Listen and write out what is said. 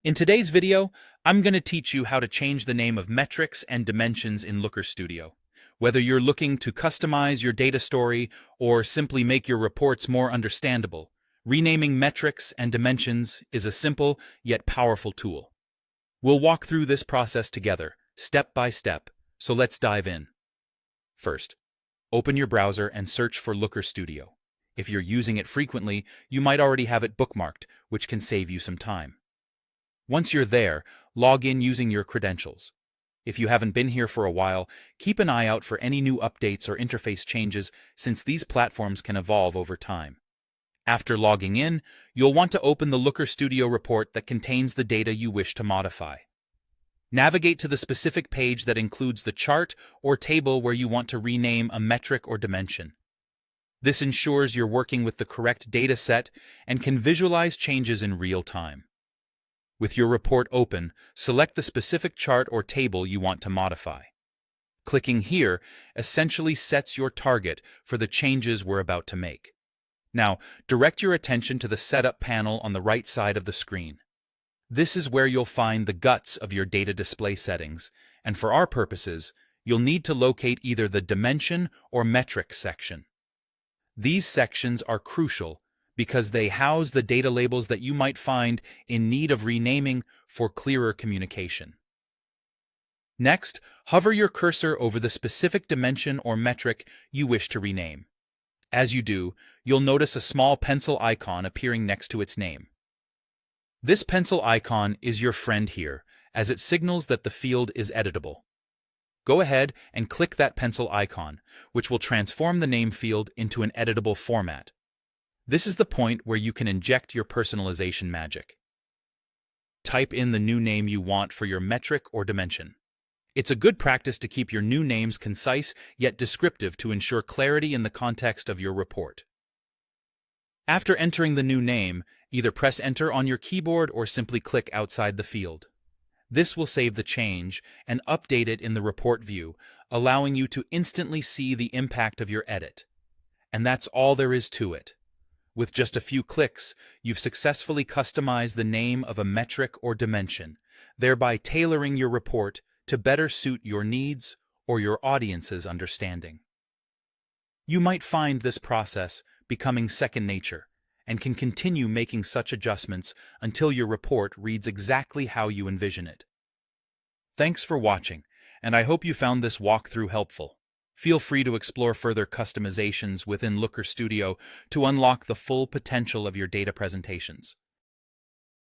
In today's video, I'm going to teach you how to change the name of metrics and dimensions in Looker Studio. Whether you're looking to customize your data story or simply make your reports more understandable, renaming metrics and dimensions is a simple yet powerful tool. We'll walk through this process together, step by step, so let's dive in. First, open your browser and search for Looker Studio. If you're using it frequently, you might already have it bookmarked, which can save you some time. Once you're there, log in using your credentials. If you haven't been here for a while, keep an eye out for any new updates or interface changes since these platforms can evolve over time. After logging in, you'll want to open the Looker Studio report that contains the data you wish to modify. Navigate to the specific page that includes the chart or table where you want to rename a metric or dimension. This ensures you're working with the correct data set and can visualize changes in real time. With your report open, select the specific chart or table you want to modify. Clicking here essentially sets your target for the changes we're about to make. Now, direct your attention to the Setup panel on the right side of the screen. This is where you'll find the guts of your data display settings, and for our purposes, you'll need to locate either the Dimension or Metric section. These sections are crucial because they house the data labels that you might find in need of renaming for clearer communication. Next, hover your cursor over the specific dimension or metric you wish to rename. As you do, you'll notice a small pencil icon appearing next to its name. This pencil icon is your friend here, as it signals that the field is editable. Go ahead and click that pencil icon, which will transform the name field into an editable format. This is the point where you can inject your personalization magic. Type in the new name you want for your metric or dimension. It's a good practice to keep your new names concise yet descriptive to ensure clarity in the context of your report. After entering the new name, either press Enter on your keyboard or simply click outside the field. This will save the change and update it in the report view, allowing you to instantly see the impact of your edit. And that's all there is to it. With just a few clicks, you've successfully customized the name of a metric or dimension, thereby tailoring your report to better suit your needs or your audience's understanding. You might find this process becoming second nature and can continue making such adjustments until your report reads exactly how you envision it. Thanks for watching, and I hope you found this walkthrough helpful. Feel free to explore further customizations within Looker Studio to unlock the full potential of your data presentations.